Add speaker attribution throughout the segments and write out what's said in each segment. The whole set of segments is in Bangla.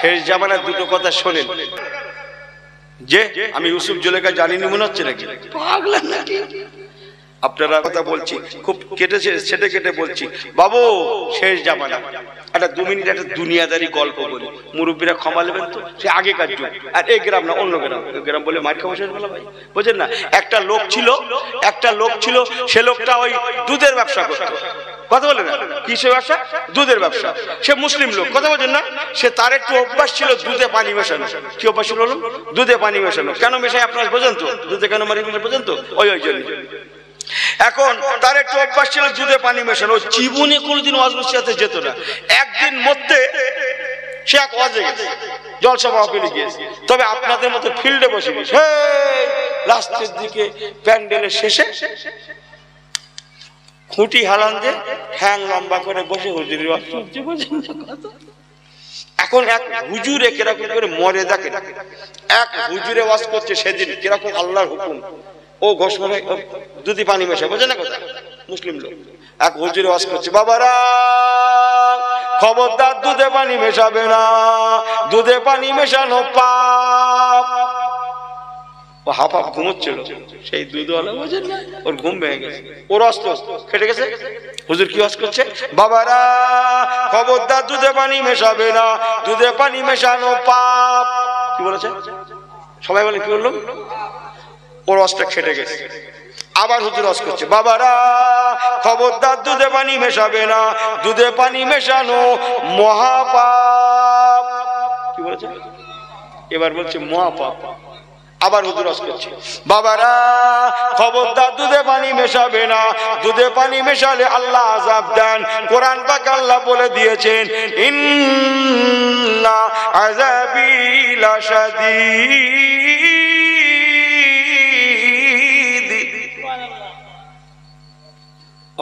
Speaker 1: শেষ জামানার দুটো কথা শোনেন। যে আমি ইউসুফ জুলেখা জানিনি মনে হচ্ছে নাকি? পাগলা নাকি আপনারা? কথা বলছি খুব কেটেছে সেটে কেটে বলছি বাবু। শেষ জামানা একটা 2 মিনিট একটা দুনিয়াদারি গল্প বলি, মুরব্বীরা ক্ষমা নেবেন তো। সে আগেকার যুগ, আর এই গ্রাম না অন্য গ্রাম। গ্রাম বলে মার খাওয়া শেষ বলা ভাই, বুঝেন না? একটা লোক ছিল, সে লোকটা ওই দুধের ব্যবসা করতো। কথা বলে না, কিসের ব্যবসা? দুধের ব্যবসা। সে মুসলিম লোক, কথা বলেন না? সে তার একটু অভ্যাস ছিল দুধে পানি মেশানো। কি অভ্যাস ছিল? দুধে পানি মেশানো। কেন মেশাই আপনারা বোঝেন তো? দুধে কেন মারি বোঝেন তো? ওই জন্য। এখন তার একটু অভ্যাস ছিল দুধে পানি মেশানো। জীবনে কোনোদিন ওয়াজ নসিহতে যেত না। একদিন মধ্যে সে এক ওয়াজে গেছে, জলসা মাহফিলে গিয়েছে। তবে আপনাদের মতো ফিল্ডে বসে গেছে। লাস্টের দিকে প্যান্ডেলের শেষে খুঁটি হালান দিয়ে ঠ্যাং লম্বা করে বসে হুজুরের ওয়াজ শুনছে। এখন এক হুজুরে কিরকম করে মরে দেখে। এক হুজুরে ওয়াজ করছে সেদিন, কিরকম আল্লাহর হুকুম। ও ঘোষণা দুধে পানি মেশায়, বোঝে না কথা? মুসলিম লোক এক হুজুরে ওয়াজ করছে, বাবারা খবরদার দুধে পানি মেশাবে না, দুধে পানি মেশানো পাপ। ও হাফ হাফ ঘুমোচ্ছিল, সেই দুধওয়ালা বোঝেন না, ওর ঘুম ভেঙে গেছে, ওর অস্ত কেটে গেছে। হুজুর কি ওয়াজ করছে? বাবারা খবরদার দুধে পানি মেশাবে না, দুধে পানি মেশানো পাপ। কি বলেছে? সবাই বলে কি বললো? ওর অস্ত্র খেটে গেছে। আবার হুজুর ওয়াজ করছে, বাবারা খবরদার দুধে পানি মেশাবে না, দুধে পানি মেশানো মহাপাপ। কি বলেছে? এবার বলছে মহাপাপ। আবার হুজুর ওয়াজ করছে, বাবারা খবরদার দুধে পানি মেশাবে না, দুধে পানি মেশালে আল্লাহ আযাব দেন। কোরআন পাক আল্লাহ বলে দিয়েছেন, ইন্না আযাবি লাশাদীদ।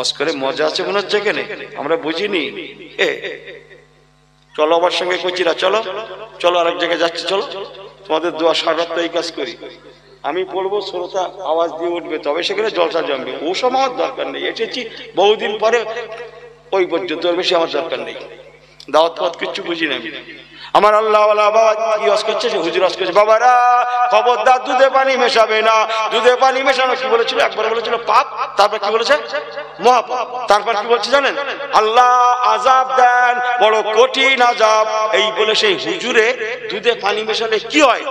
Speaker 1: অস্করে মজা আছে মনে হচ্ছে এখানে, আমরা বুঝিনি। চলো আমার সঙ্গে কচিরা, চলো চলো আরেক জায়গায় যাচ্ছি, চলো তোমাদের দোয়া সারাত এই কাজ করি। আমি পড়বো, শ্রোতা আওয়াজ দিয়ে উঠবে, তবে সেখানে জলসা জমবে। ওসব আমার দরকার নেই, এসেছি বহুদিন পরে, ওই পর্যন্ত বেশি আমার দরকার নেই। দাওয়াত ফাওয়াত কিচ্ছু বুঝি না আমি। আমার আল্লাহ বাবা কি ওয়াজ করছে? হুজুর ওয়াজ করছে, বাবারা খবরদার দুধে পানি মেশাবে না, দুধে পানি মেশানো কি বলেছিল? একবার বলেছিল পাপ, তারপর কি বলেছে? মহাপাপ। তারপর কি বলছে জানেন? আল্লাহ আযাব দেন, বড় কঠিন আযাব। এই বলে সেই হুজুরে দুধে পানি মেশালে কি হয়?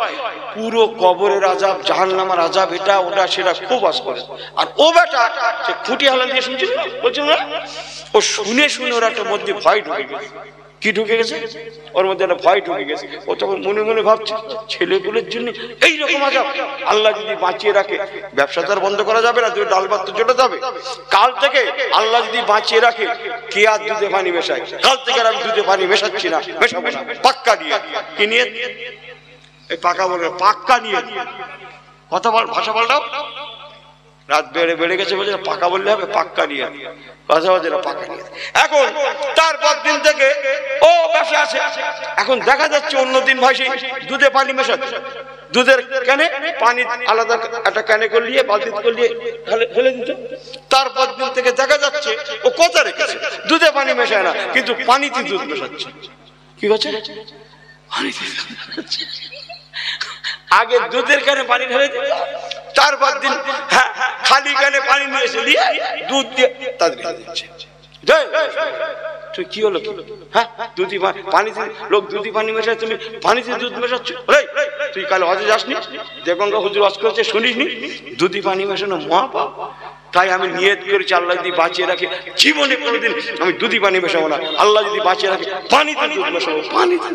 Speaker 1: পুরো কবরের আযাব, জাহান্নামের আযাব, এটা ওটা সেটা খুব ওয়াজ করে। আর ও বেটা সে খুঁটি হালান দিয়ে শুনছিল, বলছিল না? ও শুনে শুনে ওর একটা মধ্যে ভয় ঢুকে গেছে। কি ঢুকে গেছে? ওর মধ্যে একটা ভয় ঢুকে গেছে। ও তখন মনে মনে ভাবছে, ছেলেগুলোর জন্য এইরকম আযাব আল্লাহ যদি বাঁচিয়ে রাখে, ব্যবসা তো আর বন্ধ করা যাবে না, ডাল ভাত তো জোটাতে হবে। কাল থেকে আল্লাহ যদি বাঁচিয়ে রাখে, কে আর দুধে পানি মেশায়? কাল থেকে আর আমি দুধে পানি মেশাচ্ছি না, মেশাবো না। পাক্কা নিয়ে। কি নিয়ে? এই পাকা বলে পাক্কা নিয়ে। কথা বল, ভাষা বলটাও রাত বেড়ে গেছে বলে পাকা বললে হবে, পাক্কা নিয়ে। কথা বলছে না, পাক্কা নিয়ে। এখন তারপর দিন থেকে ও বসে আছে। এখন দেখা যাচ্ছে অন্যদিন ভাই সেই দুধে পানি মেশাচ্ছে। দুধের ক্যানে পানি আলাদা একটা ক্যানে করলিয়ে বালতি করলিয়ে ফেলে দিত। তারপর দিন থেকে দেখা যাচ্ছে ও কথা রেখেছে, দুধে পানি মেশায় না, কিন্তু পানিতে দুধ মেশাচ্ছে। কি করছে? পানিতে দুধ মেশাচ্ছে। আগে দুধের ক্যানে পানি ঢেলে দিত, তারপর দিন খালি ক্যানে পানি নিয়ে এসে দিয়ে দুধ দিয়ে তাদের দিচ্ছে। তুই কি হলো? হ্যাঁ, দুধি পানিতে লোক দুধি পানি মেশায়, তুমি পানিতে দুধ মেশাচ্ছ? তুই কাল হজে যাসনি? দেবগঙ্গা হুজুর ওয়াজ করেছে শুনিসনি? দুধি পানি মেশানো মহাপাপ। তাই আমি নিয়ত করেছি, আল্লাহ যদি বাঁচিয়ে রাখে, জীবনে কোনোদিন আমি দুধি পানি মেশাবো না। আল্লাহ যদি বাঁচিয়ে রাখে, পানিতে দুধ মেশাবো, পানিতে।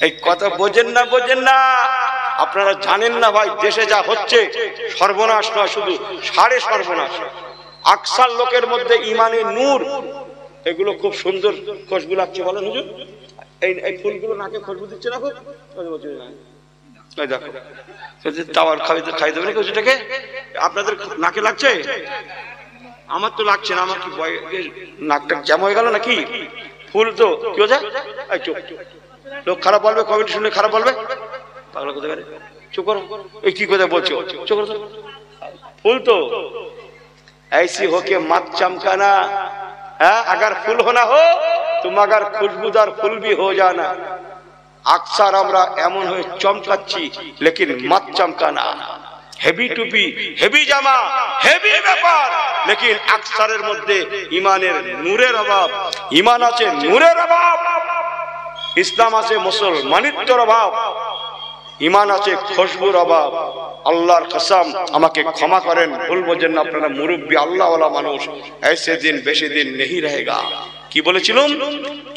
Speaker 1: এই কথা বোঝেন না, বোঝেন না? আপনারা জানেন না ভাই, দেশে যা হচ্ছে সর্বনাশ নয়, শুধু সাড়ে সর্বনাশ। আকসার লোকের মধ্যে ইমানের নূর। এগুলো খুব সুন্দর খুশবু লাগছে, বলেন হুজুর? এই ফুলগুলো নাকে খুশবু দিচ্ছে না? খুব দেখো তাওয়ার খাই দেবেন কিছুটাকে। আপনাদের নাকে লাগছে? আমার তো লাগছে না। আমার কি নাকটা জ্যাম হয়ে গেল নাকি? ফুল তো কি হচ্ছে? লোক খারাপ বলবে, কমেন্ট শুনলে খারাপ বলবে। পাগলা কোথায় গেলে? চুপ করো। এই কি কথা বলছো? চুপ করো। ফুল তো ऐसी हो के मत चमकाना है, अगर फूल होना हो तुम अगर खुशबूदार फूल भी हो जाना। अक्सर আমরা এমন হয়ে চমকাচ্ছি, লেকিন মত চমকানা। হেভি টুপি, হেভি জামা, হেভি ব্যাপার, লেকিন আকসারের মধ্যে ইমানের নূরের অভাব। ইমান আছে, নূরের অভাব। ইসলাম আছে, মুসলমানিত্বের অভাব। ইমান আছে, খুশবুর অভাব। আল্লাহর কসম, আমাকে ক্ষমা করেন, ভুল বোঝেন না আপনারা, মুরব্বী আল্লাহওয়ালা মানুষ, ऐसे दिन বেশি দিন नहीं रहेगा। কি বলেছিলাম?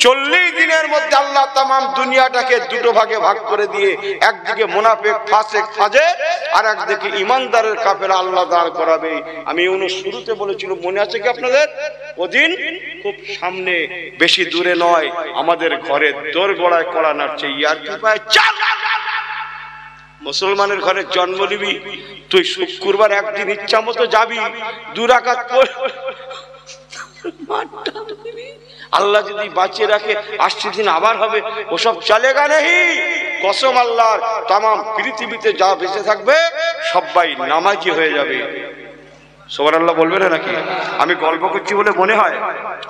Speaker 1: 40 দিনের মধ্যে আল্লাহ तमाम দুনিয়াটাকে দুটো ভাগে ভাগ করে দিয়ে একদিকে মুনাফিক ফাসিক ফাজের আর একদিকে ঈমানদারের কাফেরা আল্লাহ দাঁড় করাবে। আমি ইউনুস শুরুতে বলেছিলাম, মনে আছে কি আপনাদের? ওদিন খুব সামনে, বেশি দূরে নয়, আমাদের ঘরের দোরগোড়ায় কড়া নাড়ছে। ইয়ার কি পায়, চাল মুসলমানের ঘরে জন্ম নিবি, তুই শুক্রবার একদিন ইচ্ছা মতো যাবি, 2 রাকাত পড়ে আল্লাহ যদি বাঁচিয়ে রাখে 80 দিন আবার হবে, ওসব চলেগা নেই। কসম আল্লাহর, तमाम পৃথিবীতে যা বেঁচে থাকবে সবাই নামাজি হয়ে যাবে। সুবহানাল্লাহ বলবে না নাকি? আমি গল্প করছি বলে মনে হয়।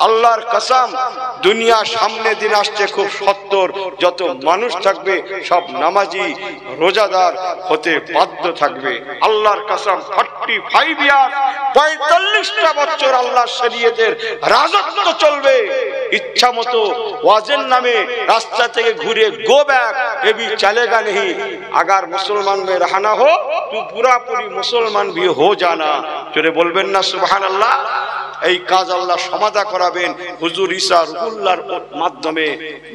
Speaker 1: আল্লাহর কসম, দুনিয়া সামনে দিন আসছে খুব সত্তর, যত মানুষ থাকবে সব নামাজি রোজাদার হতে বাধ্য থাকবে। আল্লাহর কসম, 45 ইয়ার, 45টা বছর আল্লাহর শরীয়তের রাজত্ব চলবে। इच्छा मतो वाजेन नामे रास्ता থেকে ঘুরে गो बैक, ये भी चलेगा नहीं। अगर मुसलमान में रहना हो तो पूरा पूरी मुसलमान भी हो जाना। जोरे बोलबेन ना सुबहानाल्लाह। এই কাজ আল্লাহ সমাধা করাবেন হুজুর ঈসা রুহুল্লাহর মাধ্যমে।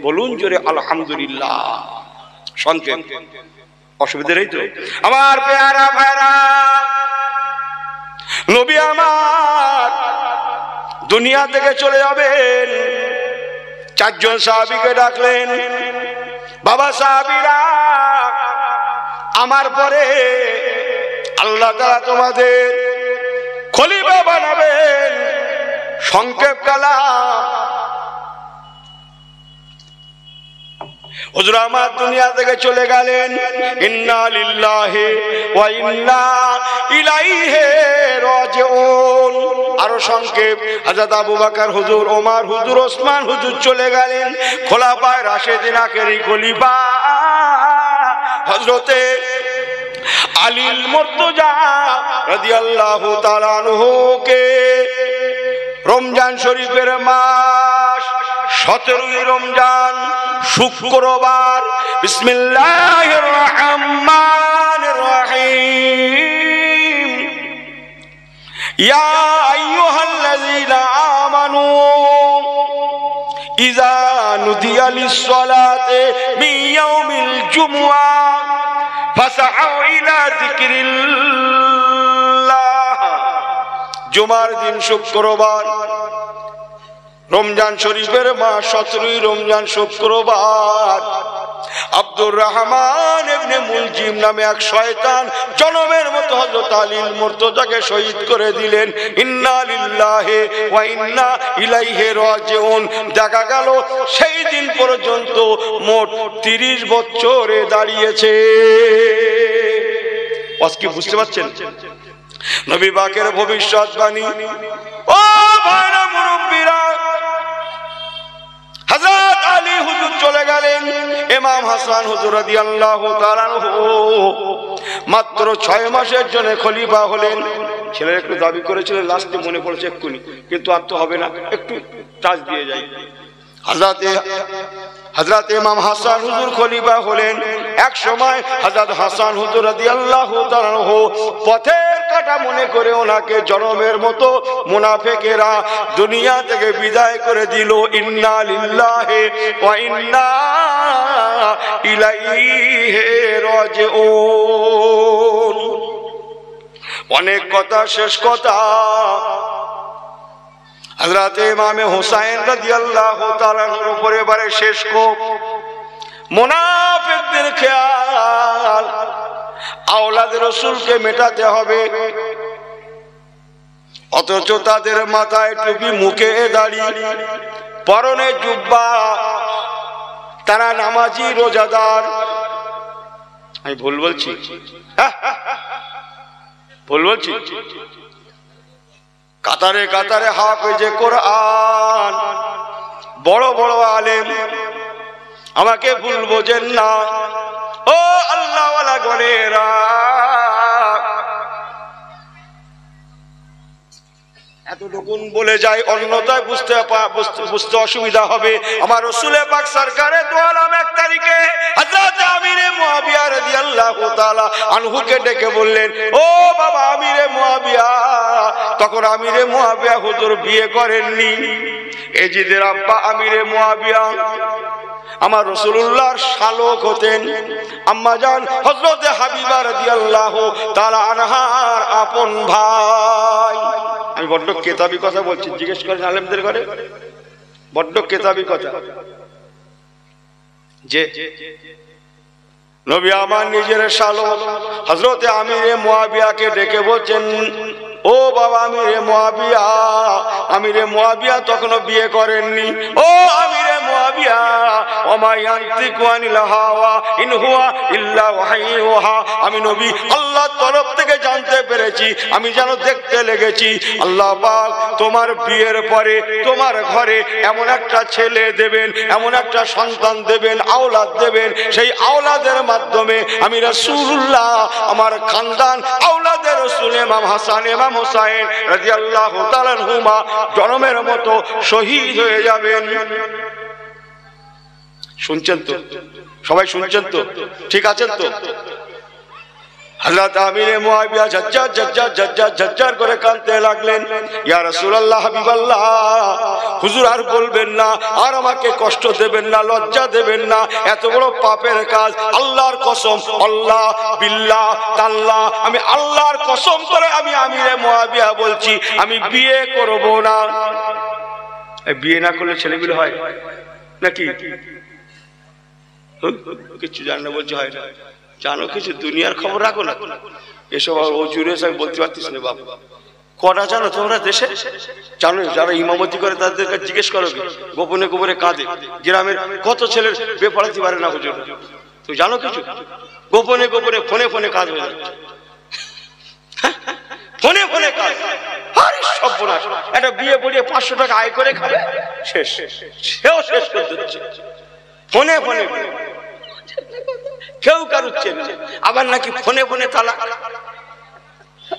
Speaker 1: বলুন জোরে আলহামদুলিল্লাহ। শুনতেন অসুবিধা নেই তো? আমার প্যারা ভাইরা, নবী আমার দুনিয়া থেকে চলে যাবেন। 4 জন সাহাবীকে ডাকলেন, বাবা সাহাবীরা, আমার পরে আল্লাহ তাআলা তোমাদের খলিফা বানাবেন। সংক্ষেপ কালাম। হুজুর আমার দুনিয়া থেকে চলে গেলেন। ইন্না লিল্লাহি ওয়া ইন্না ইলাইহি রাজিউন। আরো সংক্ষেপ, হযরত আবু বকর হুজুর, ওমর হুজুর, ওসমান হুজুর চলে গেলেন। খোলাফায়ে রাশিদিন আখেরি খলিফা হযরতে আলী মুর্তজা রাদিয়াল্লাহু তাআলা আনহু কে রমজান শরীফের মাস 17 রমজান শুক্রবার, বিসমিল্লাহির রহমানির রহিম, ইয়া আইয়ুহাল্লাযীনা আমানু ইযা নুদিয়া লিস-সালাতি মিন ইয়াউমিল জুমআ ফাসআউ ইলা যিকরিল্লাহ। জুমার দিন শুক্রবার, রমজান শরীফের মাস 17 রমজান শুক্রবার, আব্দুর রহমান ইবনে মুলজিম নামে এক শয়তান জনমের মতো হযরত আলী মুর্তজাকে শহীদ করে দিলেন। ইন্না লিল্লাহি ওয়া ইন্না ইলাইহি রাজিউন। দেখা গেল সেই দিন পর্যন্ত মোট 30 বছরে দাঁড়িয়েছে। আজকে বুঝতে পারছেন নবী পাকের ভবিষ্যৎবাণী। ও ভাইরা মুরব্বিরা, হযরত আলী হুজুর চলে গেলেন। ইমাম হাসান হুজুর রাদিয়াল্লাহু তাআলা মাত্র 6 মাসের জন্য খলিফা হলেন। ছেলে একটু দাবি করেছিলেন, লাস্টে মনে পড়েছে এক্ষুনি, কিন্তু আর তো হবে না, একটু টাচ দিয়ে যাই। হযরত ইমাম হাসান হুজুর খলিফা হলেন। এক সময় হযরত হাসান হুজুর রাদিয়াল্লাহু তাআলা পথের কাটা মনে করে ওনাকে জনমের মতো মুনাফিকেরা দুনিয়া থেকে বিদায় করে দিল। ইন্না লিল্লাহি ওয়া ইন্না ইলাইহি রাজিউন। অনেক কথা, শেষ কথা, হযরত ইমাম হুসাইন রাদিয়াল্লাহু তাআলার উপরে এবারে শেষ কোপ। মুনাফিকদের খেয়াল আওলাদ রাসূলকে মেটাতে হবে, অথচ তাদের মাথায় টুপি, মুখে দাড়ি, পরনে জুব্বা, তারা নামাজি রোজাদার। আমি ভুল বলছি? ভুল বলছি? কাতারে কাতারে হাফেজে কোরআন, বড় বড় আলেম, আমাকে ভুল বোঝেন না ও আল্লাহওয়ালা গণেরা। এতটুকুন বলে যায়, অন্যথায় বুঝতে অসুবিধা হবে। আমার রাসূলে পাক সরকারে দু আলম 1 তারিখে হযরত আমিরে মুআবিয়া রাদিয়াল্লাহু তাআলা আনহুকে ডেকে বললেন, ও বাবা আমিরে মুআবিয়া। তখন আমিরে মুআবিয়া হুজুর বিয়ে করেননি। এজিদের আব্বা আমিরে মুআবিয়া আমার রাসূলুল্লাহর শালক হতেন, আম্মাজান হযরত হাবিবা রাদিয়াল্লাহু তাআলা আনহার আপন ভাই। আমি বড্ড কেতাবি কথা বলছি, জিজ্ঞেস করেন আলেমদের ঘরে, বড্ড কেতাবি কথা। যে নবী আমার নিজের শালক হযরত আমিরে মুআবিয়াকে ডেকে বলছেন, ও বাবা আমিরে মুআবিয়া। আমিরে মুআবিয়া তখনও বিয়ে করেননি। ও আমিরে মুআবিয়া, ওমা ইয়ানতিকু আনিল হাওয়া ইন হুয়া ইল্লা ওয়াহয়ুহা। আমি নবী আল্লাহর তরফ থেকে জানতে পেরেছি, আমি যেন দেখতে লেগেছি আল্লাহ পাক তোমার বিয়ের পরে তোমার ঘরে এমন একটা ছেলে দেবেন, এমন একটা সন্তান দেবেন, আওলাদ দেবেন। সেই আওলাদের মাধ্যমে আমি রাসূলুল্লাহ আমার খানদান আওলাদের রাসূল ইমাম হাসান ইমাম হুসাইন রাদিয়াল্লাহু তাআলা আনহুমা জনমের মতো শহীদ হয়ে যাবেন। শুনছেন তো? সবাই শুনছেন তো? ঠিক আছেন তো? হযরত আমিরে মুআবিয়া ঝরঝর করে কাঁদতে লাগলেন, ইয়া রাসূলুল্লাহ হাবিবাল্লাহ, হুজুর আর বলবেন না, আর আমাকে কষ্ট দেবেন না, লজ্জা দেবেন না, এত বড় পাপের কাজ। আল্লাহর কসম, আল্লাহ বিল্লাহ তাল্লাহ, আমি আল্লাহর কসম করে আমি আমিরে মুআবিয়া বলছি, আমি বিয়ে করব না। বিয়ে না করলে ছেলেগুলো হয় নাকি? কিছু জানে না বলছে হয় না। জানো কিছু, দুনিয়ার খবর রাখো না, এসব অজুরে সব বলতে পারতিস না বাবু। কটা জানো তোমরা দেশে? জানো যারা ইমামতি করে তাদের কাছে জিজ্ঞেস করো, গোপনে গোপনে কাঁদে। গ্রামের কত ছেলের বেপড়াতে পারে না হুজুর, তো জানো কিছু? গোপনে গোপনে ফোনে ফোনে কাজ হয়ে যাচ্ছে, ফোনে ফোনে কাজ। আরে সর্বনাশ, একটা বিয়ে পড়িয়ে 500 টাকা আয় করে খাবে, শেষ, সেও শেষ করে দিচ্ছে ফোনে ফোনে। কেউ কারুচ্ছে আবার নাকি ফোনে ফোনে তালাক।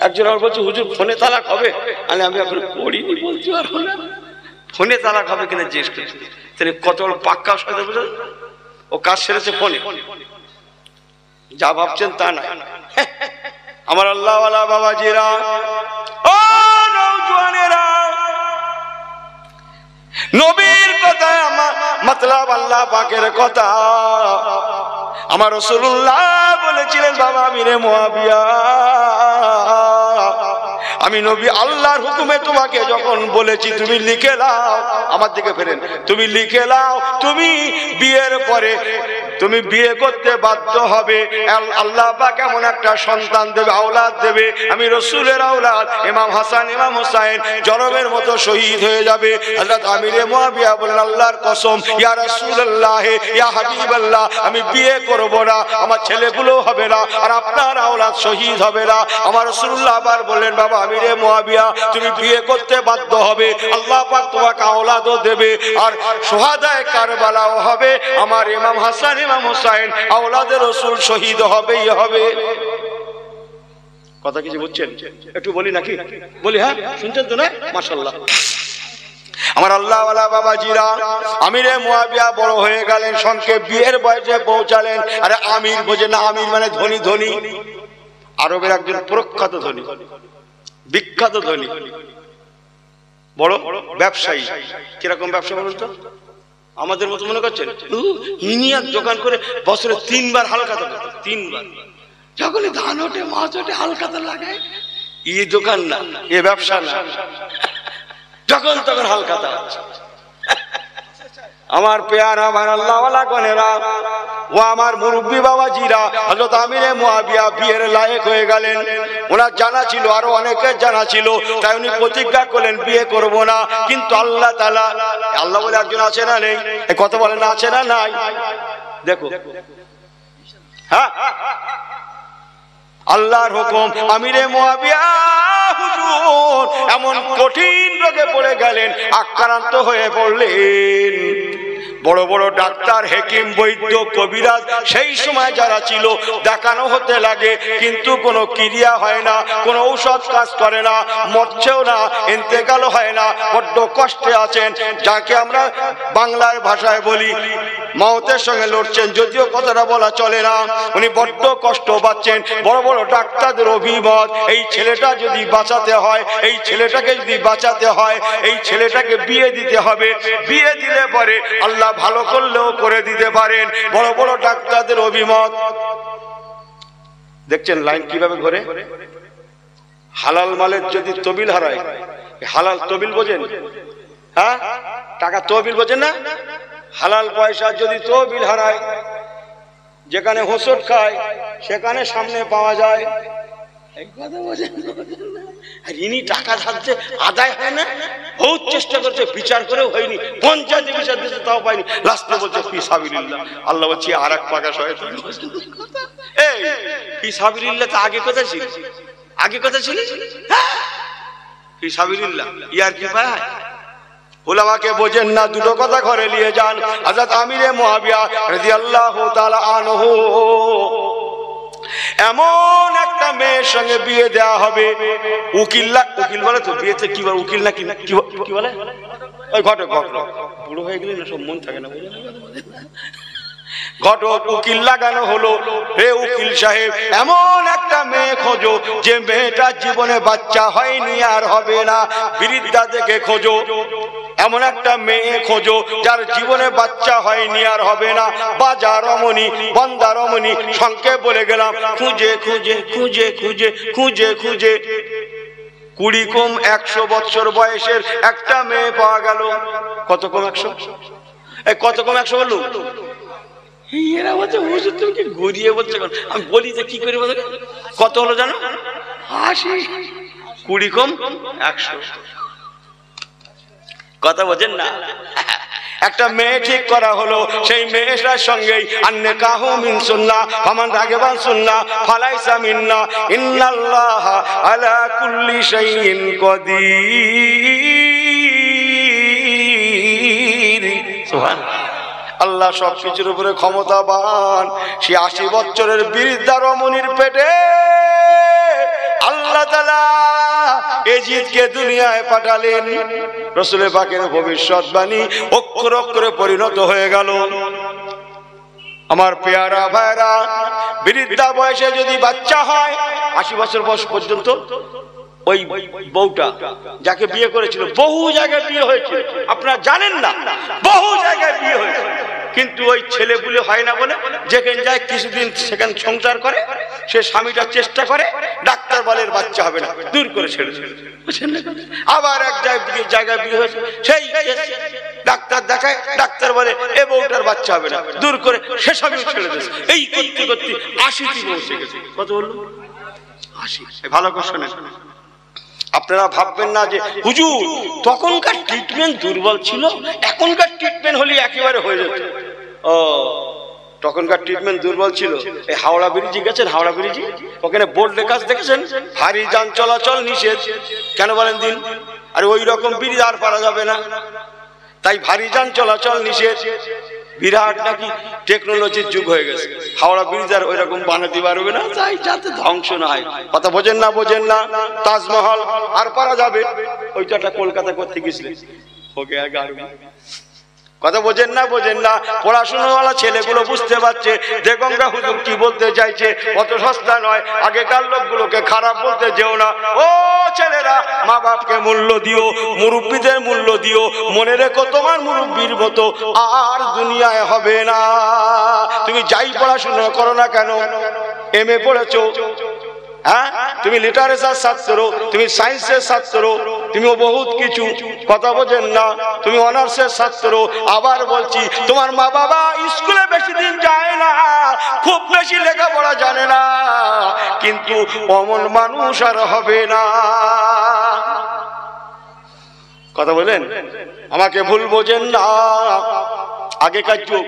Speaker 1: একজন আমার বলছে, হুজুর ফোনে তালাক হবে? আমি এখন পড়িনি, বলতে পারবো না। ফোনে তালাক হবে কিনা জিজ্ঞেস করছি। তিনি কত বড় পাক্কা সাথে বুঝলেন, ও কাজ সেরেছে ফোনে। যা ভাবছেন তা না। আমার আল্লাহওয়ালা বাবাজিরা, ও নওজোয়ানেরা, নবীর কথা মতলব আল্লাহ পাকের কথা। আমার রাসূলুল্লাহ বলেছিলেন, বাবা আমিরে মুআবিয়া, আমি নবী আল্লাহর হুকুমে তোমাকে যখন বলেছি তুমি লিখে নাও, আমার দিকে ফেরেন, তুমি লিখে নাও, তুমি বিয়ের পরে তুমি বিয়ে করতে বাধ্য হবে। আল্লাহ পাক এমন একটা সন্তান দেবে, আওলাদ দেবে, আমি রাসূলের আওলাদ ইমাম হাসান ইমাম হুসাইন জনমের মতো শহীদ হয়ে যাবে। হযরত আমিরে মুআবিয়া বলেন, আল্লাহর কসম ইয়া রাসূলুল্লাহ ইয়া হাবিবাল্লাহ, আমি বিয়ে করব না, আমার ছেলেগুলো হবে না, আর আপনার আওলাদ শহীদ হবে না। আমার রাসূলুল্লাহ আবার বললেন, বাবা আমিরে মুআবিয়া, তুমি বিয়ে করতে বাধ্য হবে, আল্লাহ পাক তোমাকে আওলাদও দেবে, আর শুহাদায়ে কারবালাও হবে। আমার ইমাম হাসান ইমাম হুসাইন আওলাদের রাসূল শহীদ হবেই হবে। কথা কিছু বুঝছেন? একটু বলি নাকি? বলি, হ্যাঁ শুনছেন তো না? মাশাআল্লাহ। আমার আল্লাহওয়ালা বাবাজিরা, আমিরে মুআবিয়া বড় হয়ে গেলেন, সংক্ষেপ বিয়ের বয়সে পৌঁছালেন। আরে আমির বোঝে না, আমির মানে ধনী। ধনী আরবের একজন প্রখ্যাত ধনী, বিখ্যাত ধনী, বড় ব্যবসায়ী। কিরকম ব্যবসা বলুন তো? আমাদের মতো মনে করছেন ইনিয়ার দোকান করে বছরে 3 বার হালখাতা, 3 বার। যখনই ধান ওঠে মাছ ওঠে হালখাতা লাগায়। এই দোকান না, এ ব্যবসা না, যখন তখন হালখাতা। আমার পেয়ারা আমার আল্লাহওয়ালা গনেরা, ও আমার মুরব্বী বাবাজিরা, হযরত আমিরে মুআবিয়া বিয়ের লায়েক হয়ে গেলেন। ওনার জানা ছিল, আরো অনেকের জানা ছিল, তাই উনি প্রতিজ্ঞা করলেন বিয়ে করব না। কিন্তু আল্লাহ তাআলা, আল্লাহ বলে একজন আছে না নেই? এই কথা বলেন, আছে না নাই? দেখো, হ্যাঁ আল্লাহর হুকুম, আমিরে মুয়াবিয়া হুজুর এমন কঠিন রোগে পড়ে গেলেন, আক্রান্ত হয়ে পড়লেন। বড় বড় ডাক্তার, হেকিম, বৈদ্য, কবিরাজ সেই সময় যারা ছিল দেখানো হতে লাগে, কিন্তু কোনো ক্রিয়া হয় না, কোনো ঔষধ কাজ করে না, মরছেও না, ইন্তেকালও হয় না, বড্ড কষ্টে আছেন। যাকে আমরা বাংলার ভাষায় বলি মওতের সঙ্গে লড়ছেন, যদিও কথাটা বলা চলে না, উনি বড্ড কষ্ট পাচ্ছেন। বড় বড় ডাক্তারদের অভিমত, এই ছেলেটা যদি বাঁচাতে হয়, এই ছেলেটাকে যদি বাঁচাতে হয়, এই ছেলেটাকে বিয়ে দিতে হবে, বিয়ে দিলে পরে আল্লাহ ভালো করলেও করে দিতে পারেন। বড় বড় ডাক্তারদের অভিমত। দেখছেন লাইন কিভাবে ঘোরে। হালাল মালের যদি তবিল হারায়, হালাল তবিল বোঝেন? হ্যাঁ, টাকা তহবিল বোঝেন না? হালাল পয়সা যদি তহবিল হারায়, যেখানে হোঁচট খায় সেখানে সামনে পাওয়া যায়। ঋণী টাকা ধারছে, আদায় হয় না, বহুত চেষ্টা করছে, বিচার করেও হয়নি, পঞ্চায়েতে বিচার দিচ্ছে তাও পাইনি, লাস্টে বলছে ফি সাবিলিল্লাহ। আল্লাহ বলছি আর এক পাকা শয়তান। এই ফি সাবিলিল্লাহ তো আগে কথা ছিল, আগে কথা ছিল ফি সাবিলিল্লাহ, ইয়ার কি পায়? উলামাকে বোঝেন না, দুটো কথা ঘরে নিয়ে যান। হযরত আমিরে মুয়াবিয়া রাদিয়াল্লাহু তাআলা আনহু এমন একটা মেয়ের সঙ্গে বিয়ে দেওয়া হবে, উকিল বলে তো, বিয়েতে কি বলে উকিল না, কি বলে ওই ঘটক, বুড়ো হয়ে গেলে না সব মন থাকে না, ঘটক উকিল লাগানো হলো। হে উকিল সাহেব, এমন একটা মেয়ে খোঁজো যে মেয়েটার জীবনে বাচ্চা হয়নি আর হবে না, বৃদ্ধা দেখে খোঁজো। এমন একটা মেয়ে খোঁজো যার জীবনে বাচ্চা হয়নি আর হবে না, বাজা রমণী, বন্দা রমণী, সংক্ষেপ বলে গেলাম। খুঁজে খুঁজে খুঁজে খুঁজে খুঁজে খুঁজে 20 কম 100 বছর বয়সের একটা মেয়ে পাওয়া গেল। কত কম 100? কত কম 100 বললো? এরা বলছে হুজুর তুমি কি ঘুরিয়ে বলছে? আমি বলি যে কি করে বলো, কত হলো জানো? 80। 20 কম 100, কথা বোঝেন না? একটা মেয়ে ঠিক করা হলো, সেই মেয়েটার সঙ্গেই আন্নিকাহু মিন সুন্নাহ ফামান রাগিবা সুন্নাহ ফালাইসা মিন্না ইন্নাল্লাহা আলা কুল্লি শাইইন কাদির। সুবহানাল্লাহ। আল্লাহ সবকিছুর উপরে ক্ষমতাবান। সে 80 বছরের বৃদ্ধা রমণীর পেটে আল্লাহ তাআলা এজিদকে দুনিয়ায় পাঠালেন। রাসূল পাকের ভবিষ্যৎবাণী অক্ষর অক্ষরে পরিণত হয়ে গেল। আমার পেয়ারা ভাইরা, বৃদ্ধা বয়সে যদি বাচ্চা হয়, 80 বছর বয়স পর্যন্ত ওই বউটা যাকে বিয়ে করেছিল, বহু জায়গায় বিয়ে হয়েছে, আপনারা জানেন না, বহু জায়গায় বিয়ে হয়েছে, কিন্তু ওই ছেলে বুলে হয় না বলে যেখানে যায় কিছুদিন সেখানে সংসার করে, সে স্বামীটা চেষ্টা করে, ডাক্তার বলে বাচ্চা হবে না, দূর করে ছেড়ে। আবার এক জায়গায় বিয়ে হয়েছে, সেই ডাক্তার দেখায়, ডাক্তার বলে এ বউটার বাচ্চা হবে না, দূর করে সে স্বামী ছেড়ে দিয়েছে। এই করতে করতে 80 পৌঁছে গেছে। কত বললো? 80। ভালো করে শোনেন, আপনারা ভাববেন না যে হুজুর তখনকার ট্রিটমেন্ট দুর্বল ছিল, এখনকার ট্রিটমেন্ট হলে একেবারে হয়ে যেত। ও, তখনকার ট্রিটমেন্ট দুর্বল ছিল। এই হাওড়া ব্রিজে গেছেন, হাওড়া ব্রিজে ওখানে বোর্ড লেখা দেখেছেন, ভারী যান চলাচল নিষেধ। কেন বলেন দিন? আর ওই রকম ব্রিজ আর পারা যাবে না, তাই ভারী যান চলাচল নিষেধ। বিরাট নাকি টেকনোলজির যুগ হয়ে গেছে, হাওড়া ব্রিজ আর ওই রকম বানাতে পারবে না, তাই যাতে ধ্বংস না হয়। কথা বোঝেন না? বোঝেন না? তাজমহল আর পারা যাবে, ওইটা কলকাতা করতে গেছিলেন, ওকে গাড়ি। কথা বোঝেন না? বোঝেন না? পড়াশোনাওয়ালা ছেলেগুলো বুঝতে পারছে যে গঙ্গা হুজুর কি বলতে চাইছে, অত সস্তা নয়। আগেকার লোকগুলোকে খারাপ বলতে যেও না। ও ছেলেরা, মা বাপকে মূল্য দিও, মুরব্বীদের মূল্য দিও। মনে রেখো তোমার মুরব্বীর মতো আর দুনিয়ায় হবে না। তুমি যাই পড়াশোনা করো না কেন, MA পড়েছো, হ্যাঁ, তুমি লিটারেচার ছাত্র, তুমি সায়েন্সের ছাত্র, তুমি বহুত কিছু, কথা বোঝেন না? তুমি অনার্সের ছাত্র। আবার বলছি, তোমার মা বাবা স্কুলে বেশি দিন যায় না, খুব বেশি লেখাপড়া জানে না, কিন্তু অমন মানুষ আর হবে না। কথা বলেন, আমাকে ভুল বোঝেন না। আগেকার যুগ